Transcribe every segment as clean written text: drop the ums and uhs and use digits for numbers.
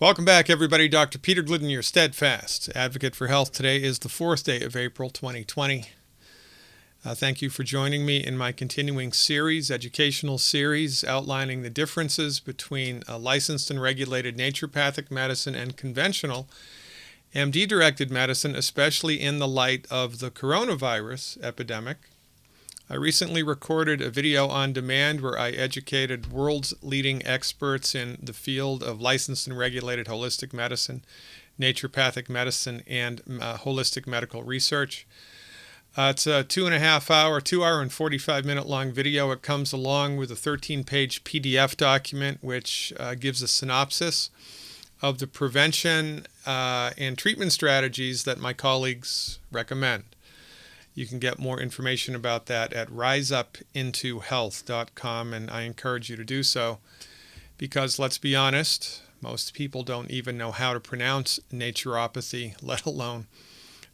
Welcome back, everybody. Dr. Peter Glidden, your steadfast advocate for health. Today is the 4th day of April, 2020. Thank you for joining me in my continuing series, educational series, outlining the differences between licensed and regulated naturopathic medicine and conventional MD-directed medicine, especially in the light of the coronavirus epidemic. I recently recorded a video on demand where I educated world's leading experts in the field of licensed and regulated holistic medicine, naturopathic medicine, and holistic medical research. It's a 2 hour and 45 minute long video. It comes along with a 13-page PDF document which gives a synopsis of the prevention and treatment strategies that my colleagues recommend. You can get more information about that at riseupintohealth.com, and I encourage you to do so because, let's be honest, most people don't even know how to pronounce naturopathy, let alone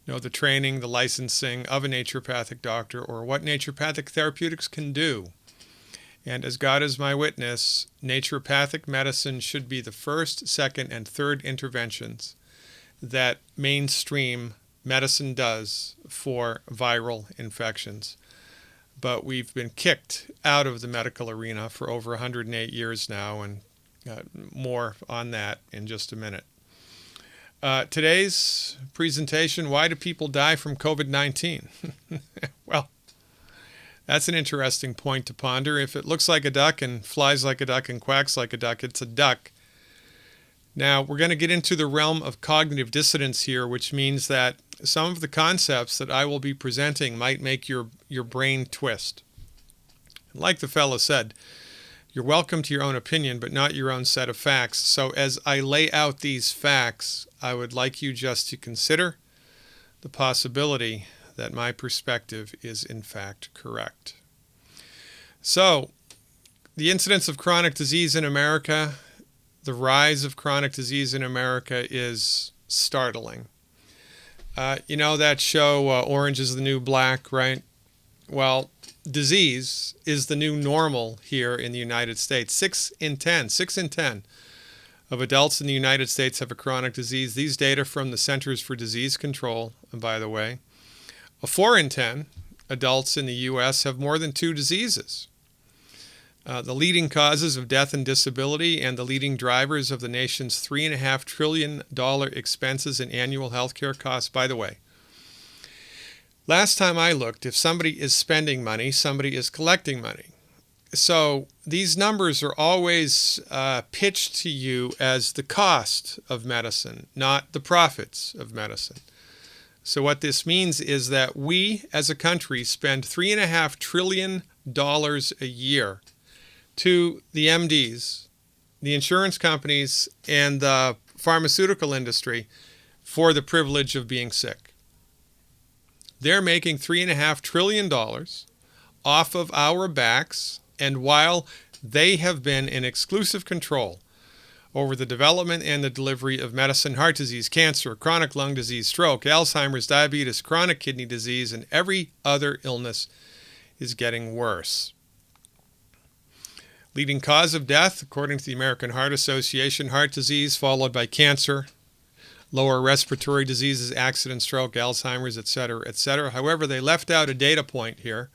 know the training, the licensing of a naturopathic doctor, or what naturopathic therapeutics can do. And as God is my witness, naturopathic medicine should be the first, second, and third interventions that mainstream medicine does for viral infections. But we've been kicked out of the medical arena for over 108 years now, and more on that in just a minute. Today's presentation, why do people die from COVID-19? Well, that's an interesting point to ponder. If it looks like a duck and flies like a duck and quacks like a duck, it's a duck. Now, we're going to get into the realm of cognitive dissonance here, which means that some of the concepts that I will be presenting might make your brain twist. Like the fellow said, you're welcome to your own opinion, but not your own set of facts. So as I lay out these facts, I would like you just to consider the possibility that my perspective is in fact correct. So, the incidence of chronic disease in America, the rise of chronic disease in America is startling. You know that show, Orange is the New Black, right? Well, disease is the new normal here in the United States. 6 in 10 of adults in the United States have a chronic disease. These data from the Centers for Disease Control, by the way. 4 in 10 adults in the U.S. have more than 2 diseases. The leading causes of death and disability and the leading drivers of the nation's $3.5 trillion expenses in annual health care costs. By the way, last time I looked, if somebody is spending money, somebody is collecting money. So these numbers are always pitched to you as the cost of medicine, not the profits of medicine. So what this means is that we as a country spend $3.5 trillion a year to the MDs, the insurance companies, and the pharmaceutical industry for the privilege of being sick. They're making $3.5 trillion off of our backs, and while they have been in exclusive control over the development and the delivery of medicine, heart disease, cancer, chronic lung disease, stroke, Alzheimer's, diabetes, chronic kidney disease, and every other illness is getting worse. Leading cause of death, according to the American Heart Association, heart disease followed by cancer, lower respiratory diseases, accident, stroke, Alzheimer's, etc., etc. However, they left out a data point here.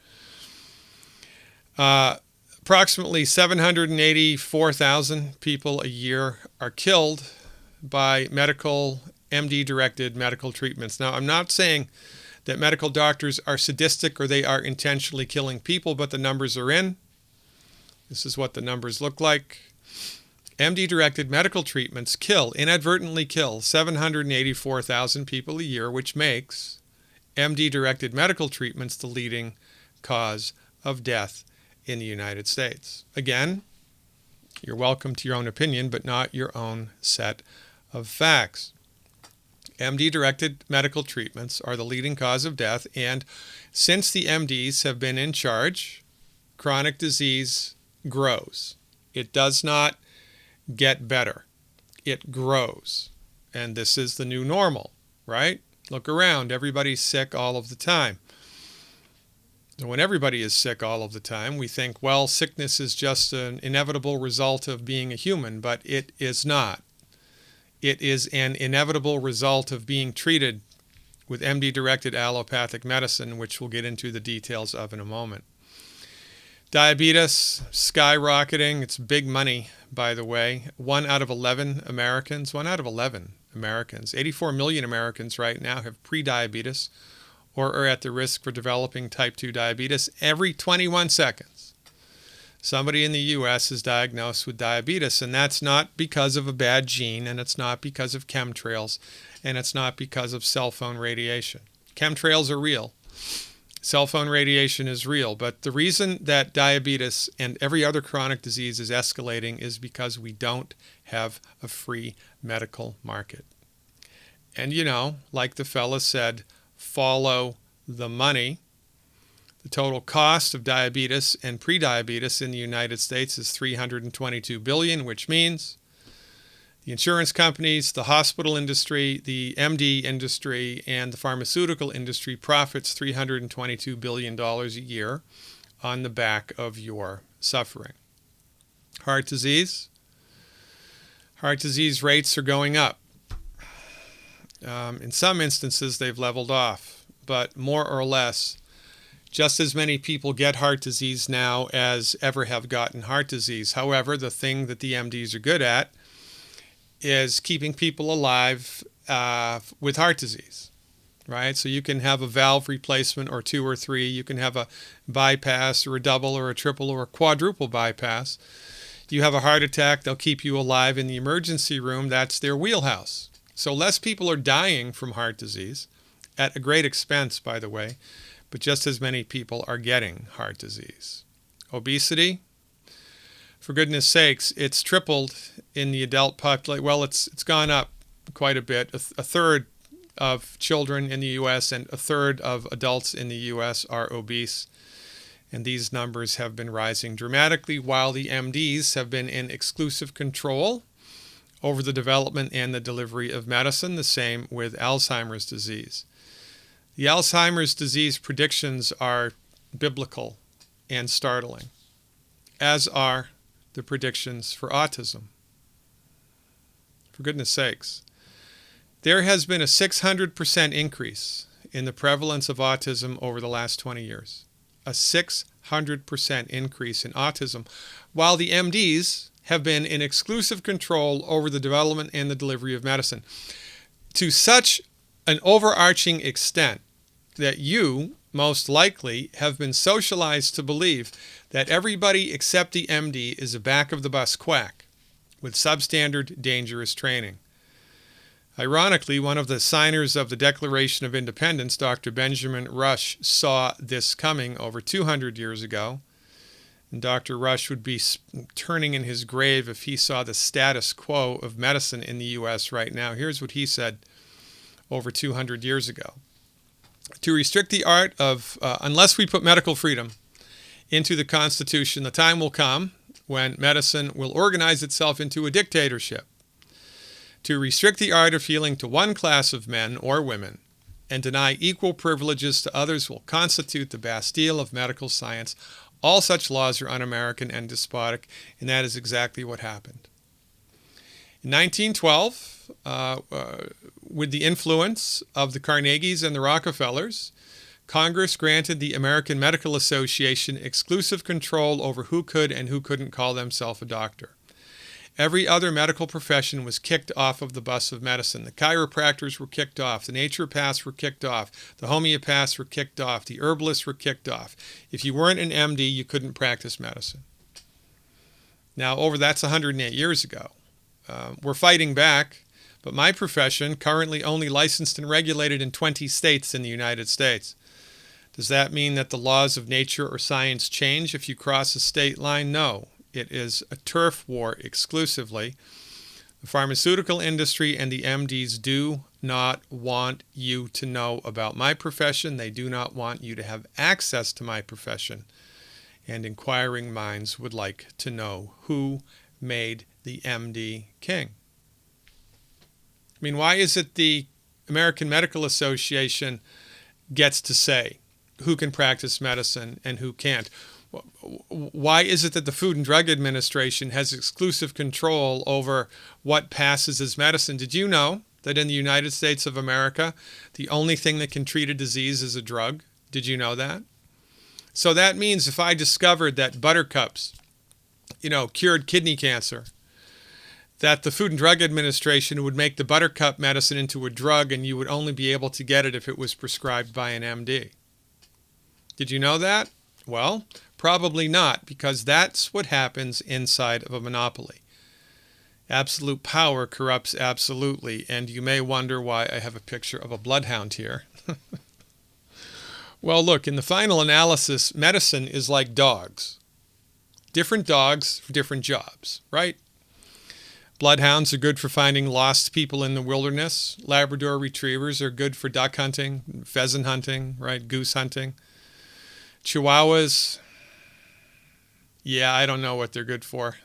Approximately 784,000 people a year are killed by medical, MD-directed medical treatments. Now, I'm not saying that medical doctors are sadistic or they are intentionally killing people, but the numbers are in. This is what the numbers look like. MD-directed medical treatments inadvertently kill 784,000 people a year, which makes MD-directed medical treatments the leading cause of death in the United States. Again, you're welcome to your own opinion, but not your own set of facts. MD-directed medical treatments are the leading cause of death, and since the MDs have been in charge, chronic disease grows. It does not get better. It grows. And this is the new normal, right? Look around. Everybody's sick all of the time. And when everybody is sick all of the time, we think, well, sickness is just an inevitable result of being a human, but it is not. It is an inevitable result of being treated with MD-directed allopathic medicine, which we'll get into the details of in a moment. Diabetes skyrocketing. It's big money, by the way. 1 out of 11 Americans, 84 million Americans right now have prediabetes or are at the risk for developing type 2 diabetes. Every 21 seconds, somebody in the U.S. is diagnosed with diabetes, and that's not because of a bad gene, and it's not because of chemtrails, and it's not because of cell phone radiation. Chemtrails are real. Cell phone radiation is real, but the reason that diabetes and every other chronic disease is escalating is because we don't have a free medical market. And like the fella said, follow the money. The total cost of diabetes and prediabetes in the United States is $322 billion, which means the insurance companies, the hospital industry, the MD industry, and the pharmaceutical industry profits $322 billion a year on the back of your suffering. Heart disease. Heart disease rates are going up. In some instances, they've leveled off, but more or less, just as many people get heart disease now as ever have gotten heart disease. However, the thing that the MDs are good at is keeping people alive with heart disease, right? So you can have a valve replacement or 2 or 3. You can have a bypass or a double or a triple or a quadruple bypass. You have a heart attack, they'll keep you alive in the emergency room. That's their wheelhouse. So less people are dying from heart disease, at a great expense, by the way, but just as many people are getting heart disease. Obesity. For goodness sakes, it's tripled in the adult population. Well, it's gone up quite a bit. A third of children in the U.S. and a third of adults in the U.S. are obese. And these numbers have been rising dramatically while the MDs have been in exclusive control over the development and the delivery of medicine. The same with Alzheimer's disease. The Alzheimer's disease predictions are biblical and startling, as are the predictions for autism. For goodness sakes. There has been a 600% increase in the prevalence of autism over the last 20 years. A 600% increase in autism, while the MDs have been in exclusive control over the development and the delivery of medicine. To such an overarching extent that you, most likely, have been socialized to believe that everybody except the MD is a back-of-the-bus quack with substandard, dangerous training. Ironically, one of the signers of the Declaration of Independence, Dr. Benjamin Rush, saw this coming over 200 years ago. And Dr. Rush would be turning in his grave if he saw the status quo of medicine in the U.S. right now. Here's what he said over 200 years ago. To restrict the art of, unless we put medical freedom into the Constitution, the time will come when medicine will organize itself into a dictatorship. To restrict the art of healing to one class of men or women and deny equal privileges to others will constitute the Bastille of medical science. All such laws are un-American and despotic, and that is exactly what happened. In 1912, with the influence of the Carnegies and the Rockefellers, Congress granted the American Medical Association exclusive control over who could and who couldn't call themselves a doctor. Every other medical profession was kicked off of the bus of medicine. The chiropractors were kicked off. The naturopaths were kicked off. The homeopaths were kicked off. The herbalists were kicked off. If you weren't an MD, you couldn't practice medicine. Now, that's 108 years ago. We're fighting back, but my profession, currently only licensed and regulated in 20 states in the United States. Does that mean that the laws of nature or science change if you cross a state line? No. It is a turf war exclusively. The pharmaceutical industry and the MDs do not want you to know about my profession. They do not want you to have access to my profession. And inquiring minds would like to know who made the MD king. I mean, why is it the American Medical Association gets to say who can practice medicine and who can't? Why is it that the Food and Drug Administration has exclusive control over what passes as medicine? Did you know that in the United States of America, the only thing that can treat a disease is a drug? Did you know that? So that means if I discovered that buttercups, cured kidney cancer, that the Food and Drug Administration would make the buttercup medicine into a drug and you would only be able to get it if it was prescribed by an MD. Did you know that? Well, probably not, because that's what happens inside of a monopoly. Absolute power corrupts absolutely, and you may wonder why I have a picture of a bloodhound here. Well, look, in the final analysis, medicine is like dogs. Different dogs for different jobs, right? Bloodhounds are good for finding lost people in the wilderness. Labrador retrievers are good for duck hunting, pheasant hunting, right? Goose hunting. Chihuahuas, yeah, I don't know what they're good for.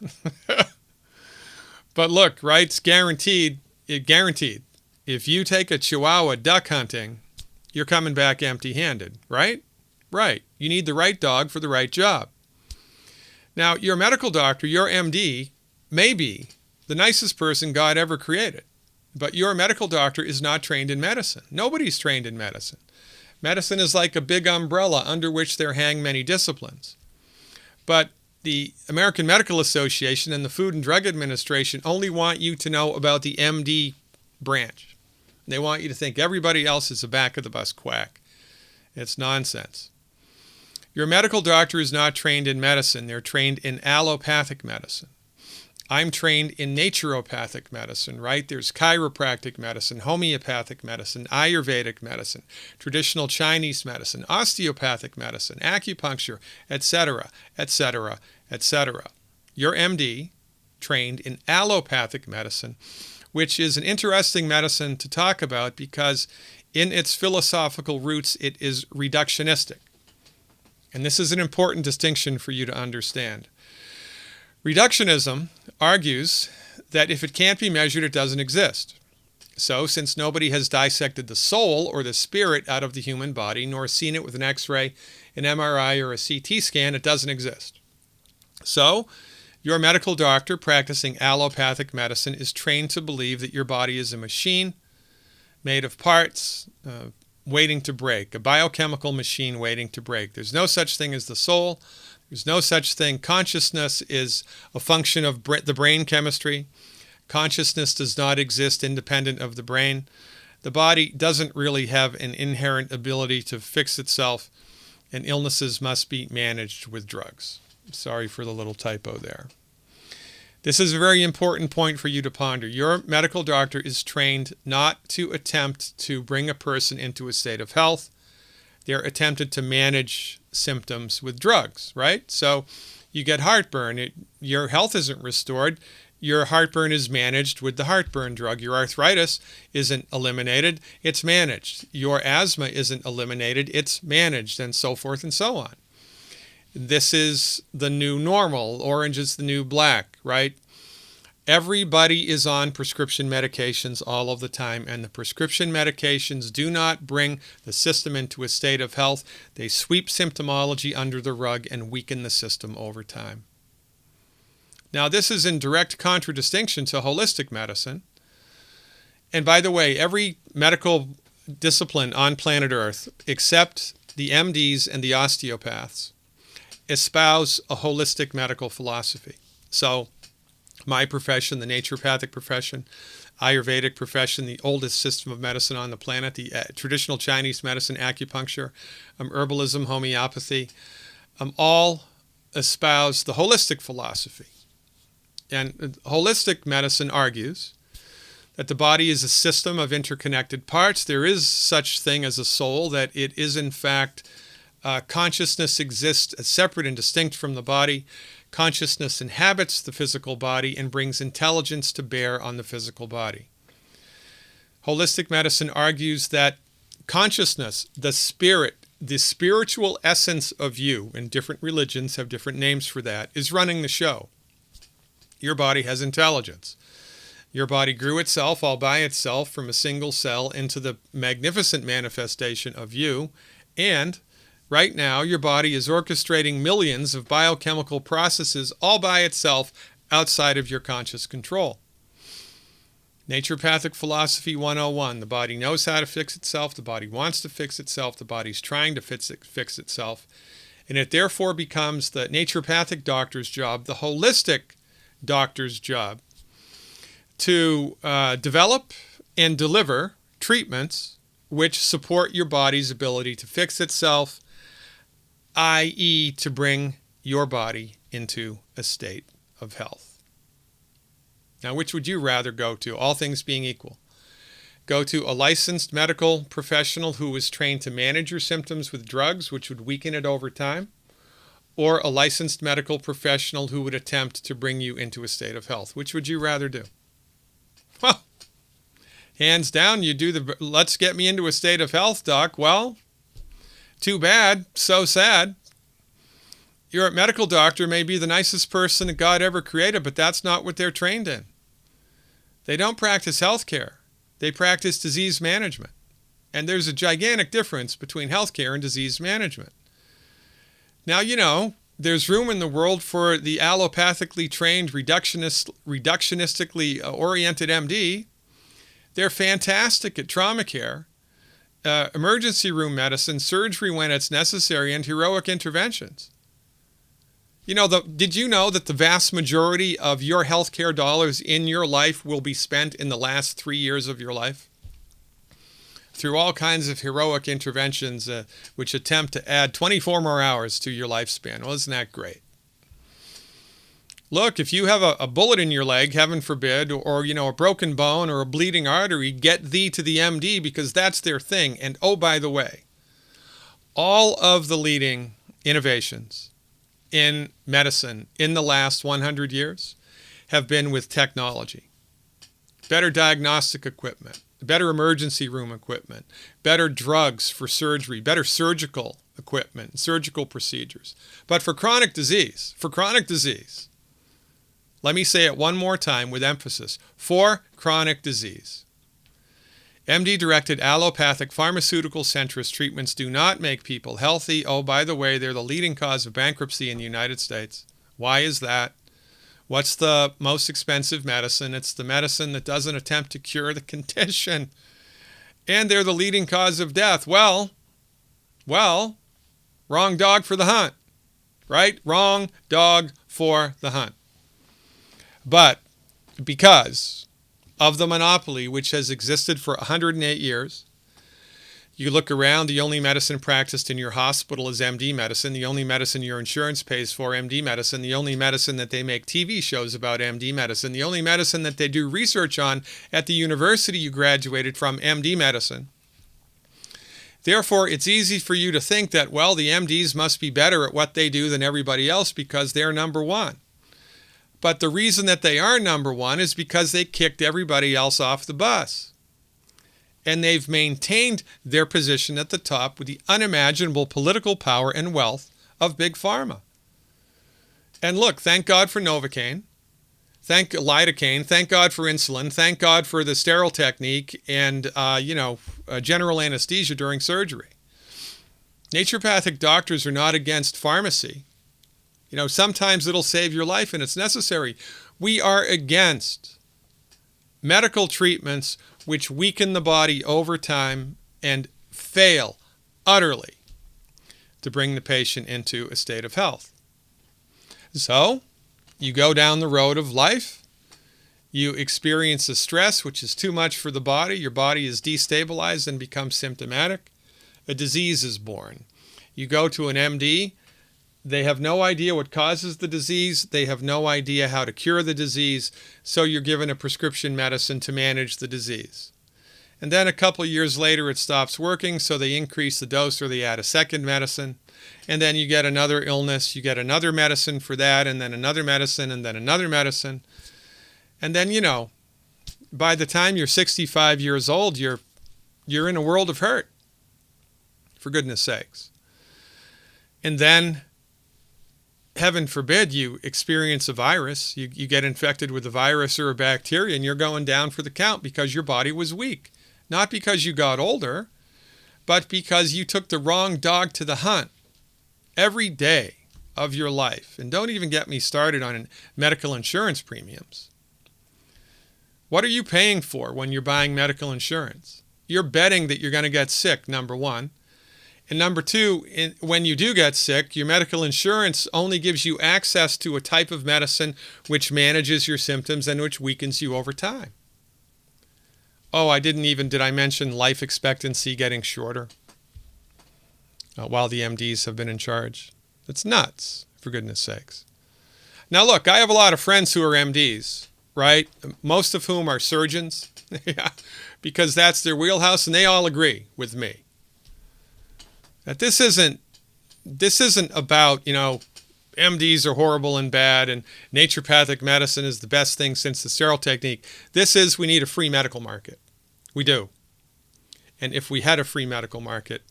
But look, right, it's guaranteed. If you take a Chihuahua duck hunting, you're coming back empty-handed, right? Right. You need the right dog for the right job. Now, your medical doctor, your MD, may be the nicest person God ever created, but your medical doctor is not trained in medicine. Nobody's trained in medicine. Medicine is like a big umbrella under which there hang many disciplines. But the American Medical Association and the Food and Drug Administration only want you to know about the MD branch. They want you to think everybody else is a back-of-the-bus quack. It's nonsense. Your medical doctor is not trained in medicine. They're trained in allopathic medicine. I'm trained in naturopathic medicine, right? There's chiropractic medicine, homeopathic medicine, Ayurvedic medicine, traditional Chinese medicine, osteopathic medicine, acupuncture, etc., etc., etc. Your MD trained in allopathic medicine, which is an interesting medicine to talk about because in its philosophical roots, it is reductionistic. And this is an important distinction for you to understand. Reductionism argues that if it can't be measured, it doesn't exist. So, since nobody has dissected the soul or the spirit out of the human body, nor seen it with an X-ray, an MRI, or a CT scan, it doesn't exist. So, your medical doctor practicing allopathic medicine is trained to believe that your body is a machine made of parts waiting to break, a biochemical machine waiting to break. There's no such thing as the soul. There's no such thing. Consciousness is a function of the brain chemistry. Consciousness does not exist independent of the brain. The body doesn't really have an inherent ability to fix itself, and illnesses must be managed with drugs. Sorry for the little typo there. This is a very important point for you to ponder. Your medical doctor is trained not to attempt to bring a person into a state of health. They're attempted to manage symptoms with drugs, right? So you get heartburn. Your health isn't restored. Your heartburn is managed with the heartburn drug. Your arthritis isn't eliminated. It's managed. Your asthma isn't eliminated. It's managed, and so forth and so on. This is the new normal. Orange is the new black, right? Everybody is on prescription medications all of the time, and the prescription medications do not bring the system into a state of health. They sweep symptomology under the rug and weaken the system over time. Now, this is in direct contradistinction to holistic medicine. And by the way, every medical discipline on planet Earth, except the MDs and the osteopaths, espouse a holistic medical philosophy. So, my profession, the naturopathic profession, Ayurvedic profession, the oldest system of medicine on the planet, the traditional Chinese medicine, acupuncture, herbalism, homeopathy, all espouse the holistic philosophy. And holistic medicine argues that the body is a system of interconnected parts. There is such thing as a soul, that it is in fact consciousness exists as separate and distinct from the body. Consciousness inhabits the physical body and brings intelligence to bear on the physical body. Holistic medicine argues that consciousness, the spirit, the spiritual essence of you, and different religions have different names for that, is running the show. Your body has intelligence. Your body grew itself all by itself from a single cell into the magnificent manifestation of you, and right now, your body is orchestrating millions of biochemical processes all by itself outside of your conscious control. Naturopathic Philosophy 101. The body knows how to fix itself. The body wants to fix itself. The body's trying to fix itself. And it therefore becomes the naturopathic doctor's job, the holistic doctor's job, to develop and deliver treatments which support your body's ability to fix itself, i.e., to bring your body into a state of health. Now, which would you rather go to, all things being equal? Go to a licensed medical professional who is trained to manage your symptoms with drugs, which would weaken it over time, or a licensed medical professional who would attempt to bring you into a state of health? Which would you rather do? Well, hands down, you do the let's get me into a state of health, doc. Well, too bad, so sad. Your medical doctor may be the nicest person that God ever created, but that's not what they're trained in. They don't practice healthcare. They practice disease management. And there's a gigantic difference between healthcare and disease management. Now, you know, there's room in the world for the allopathically trained, reductionistically oriented MD. They're fantastic at trauma care, emergency room medicine, surgery when it's necessary, and heroic interventions. You know, did you know that the vast majority of your healthcare dollars in your life will be spent in the last 3 years of your life? Through all kinds of heroic interventions which attempt to add 24 more hours to your lifespan. Well, isn't that great? Look, if you have a bullet in your leg, heaven forbid, or you know, a broken bone or a bleeding artery, get thee to the MD because that's their thing. And oh, by the way, all of the leading innovations in medicine in the last 100 years have been with technology. Better diagnostic equipment, better emergency room equipment, better drugs for surgery, better surgical equipment, surgical procedures. But for chronic disease, let me say it one more time with emphasis, for chronic disease, MD-directed allopathic pharmaceutical centrist treatments do not make people healthy. Oh, by the way, they're the leading cause of bankruptcy in the United States. Why is that? What's the most expensive medicine? It's the medicine that doesn't attempt to cure the condition. And they're the leading cause of death. Well, wrong dog for the hunt, right? Wrong dog for the hunt. But because of the monopoly which has existed for 108 years. You look around, the only medicine practiced in your hospital is MD medicine. The only medicine your insurance pays for, MD medicine. The only medicine that they make TV shows about, MD medicine. The only medicine that they do research on at the university you graduated from, MD medicine. Therefore, it's easy for you to think that, well, the MDs must be better at what they do than everybody else because they're number one. But the reason that they are number one is because they kicked everybody else off the bus. And they've maintained their position at the top with the unimaginable political power and wealth of Big Pharma. And look, thank God for Novocaine, thank lidocaine, thank God for insulin, thank God for the sterile technique and, general anesthesia during surgery. Naturopathic doctors are not against pharmacy. You know, sometimes it'll save your life and it's necessary. We are against medical treatments which weaken the body over time and fail utterly to bring the patient into a state of health. So, you go down the road of life, you experience a stress which is too much for the body, your body is destabilized and becomes symptomatic, a disease is born. You go to an MD, they have no idea what causes the disease. They have no idea how to cure the disease. So you're given a prescription medicine to manage the disease. And then a couple of years later, it stops working. So they increase the dose or they add a second medicine. And then you get another illness. You get another medicine for that and then another medicine and then another medicine. And then, you know, by the time you're 65 years old, you're in a world of hurt, for goodness sakes. And then, heaven forbid, you experience a virus, you get infected with a virus or a bacteria, and you're going down for the count because your body was weak. Not because you got older, but because you took the wrong dog to the hunt. every day of your life. And don't even get me started on medical insurance premiums. What are you paying for when you're buying medical insurance? You're betting that you're going to get sick, number one. And number two, when you do get sick, your medical insurance only gives you access to a type of medicine which manages your symptoms and which weakens you over time. Oh, did I mention life expectancy getting shorter while the MDs have been in charge? It's nuts, for goodness sakes. Now look, I have a lot of friends who are MDs, right? Most of whom are surgeons, because that's their wheelhouse, and they all agree with me that this isn't about, MDs are horrible and bad and naturopathic medicine is the best thing since the sterile technique. We need a free medical market. We do. And if we had a free medical market,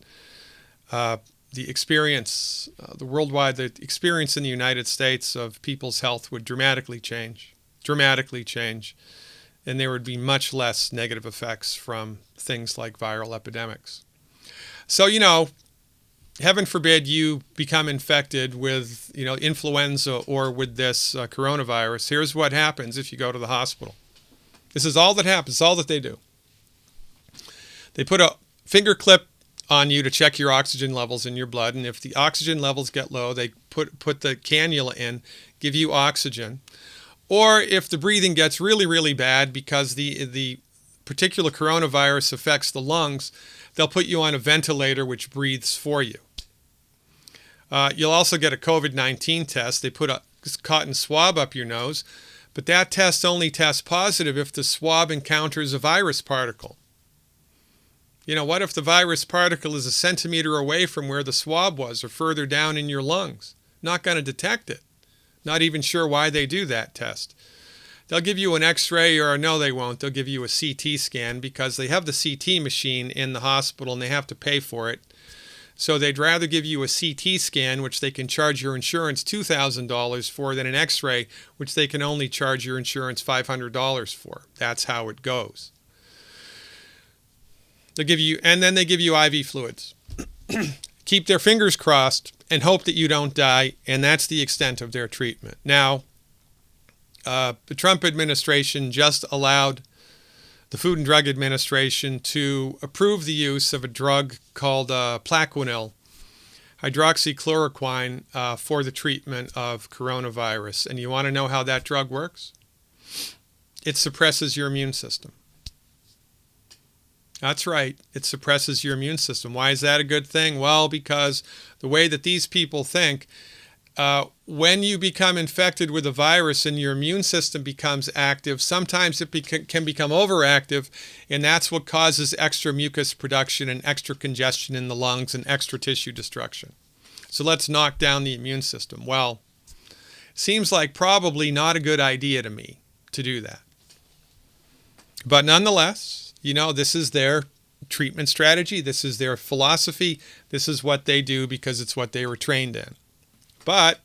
the experience in the United States of people's health would dramatically change. And there would be much less negative effects from things like viral epidemics. So, heaven forbid you become infected with, influenza or with this coronavirus. Here's what happens if you go to the hospital. This is all that happens, all that they do. They put a finger clip on you to check your oxygen levels in your blood, and if the oxygen levels get low, they put the cannula in, give you oxygen. Or if the breathing gets really, really bad because the particular coronavirus affects the lungs, they'll put you on a ventilator which breathes for you. You'll also get a COVID-19 test. They put a cotton swab up your nose, but that test only tests positive if the swab encounters a virus particle. What if the virus particle is a centimeter away from where the swab was or further down in your lungs? Not going to detect it. Not even sure why they do that test. They'll give you an X-ray, or no, they won't. They'll give you a CT scan because they have the CT machine in the hospital and they have to pay for it. So they'd rather give you a CT scan, which they can charge your insurance $2,000 for, than an X-ray, which they can only charge your insurance $500 for. That's how it goes. Then they give you IV fluids. Keep their fingers crossed and hope that you don't die, and that's the extent of their treatment. Now, the Trump administration just allowed the Food and Drug Administration to approve the use of a drug called Plaquenil, hydroxychloroquine, for the treatment of coronavirus. And you want to know how that drug works? It suppresses your immune system. That's right. It suppresses your immune system. Why is that a good thing? Well, because the way that these people think, when you become infected with a virus and your immune system becomes active, sometimes it can become overactive, and that's what causes extra mucus production and extra congestion in the lungs and extra tissue destruction. So let's knock down the immune system. Well, seems like probably not a good idea to me to do that. But nonetheless, this is their treatment strategy. This is their philosophy. This is what they do because it's what they were trained in. But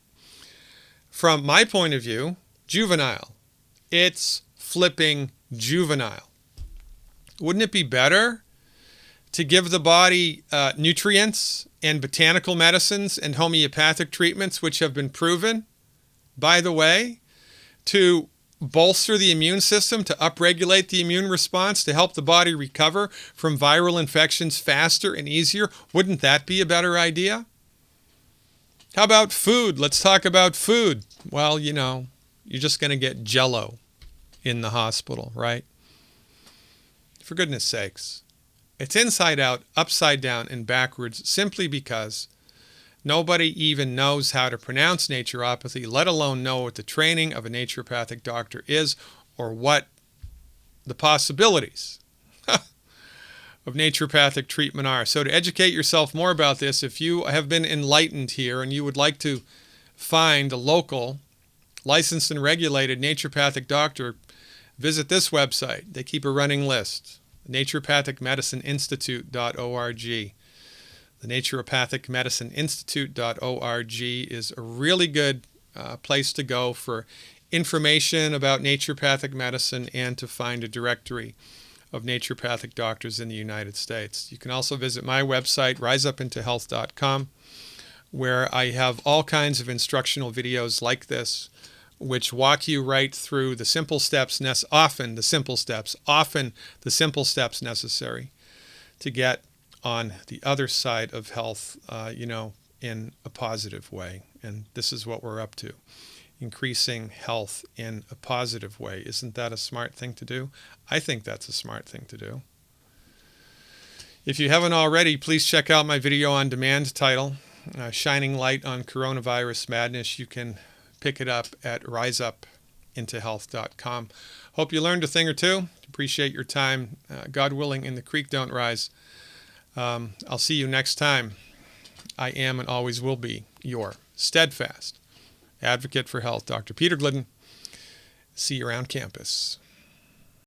from my point of view, juvenile. It's flipping juvenile. Wouldn't it be better to give the body nutrients and botanical medicines and homeopathic treatments, which have been proven, by the way, to bolster the immune system, to upregulate the immune response, to help the body recover from viral infections faster and easier? Wouldn't that be a better idea? How about food? Let's talk about food. Well, you're just going to get Jell-O in the hospital, right? For goodness sakes. It's inside out, upside down, and backwards simply because nobody even knows how to pronounce naturopathy, let alone know what the training of a naturopathic doctor is or what the possibilities of naturopathic treatment are. So to educate yourself more about this, if you have been enlightened here and you would like to find a local, licensed and regulated naturopathic doctor, visit this website. They keep a running list, naturopathicmedicineinstitute.org. The naturopathicmedicineinstitute.org is a really good place to go for information about naturopathic medicine and to find a directory of naturopathic doctors in the United States. You can also visit my website, riseupintohealth.com, where I have all kinds of instructional videos like this, which walk you right through the simple steps, often the simple steps necessary to get on the other side of health, in a positive way. And this is what we're up to, increasing health in a positive way. Isn't that a smart thing to do? I think that's a smart thing to do. If you haven't already, please check out my video on demand title, Shining Light on Coronavirus Madness. You can pick it up at riseupintohealth.com. Hope you learned a thing or two. Appreciate your time. God willing, in the creek don't rise. I'll see you next time. I am and always will be your steadfast advocate for health, Dr. Peter Glidden. See you around campus.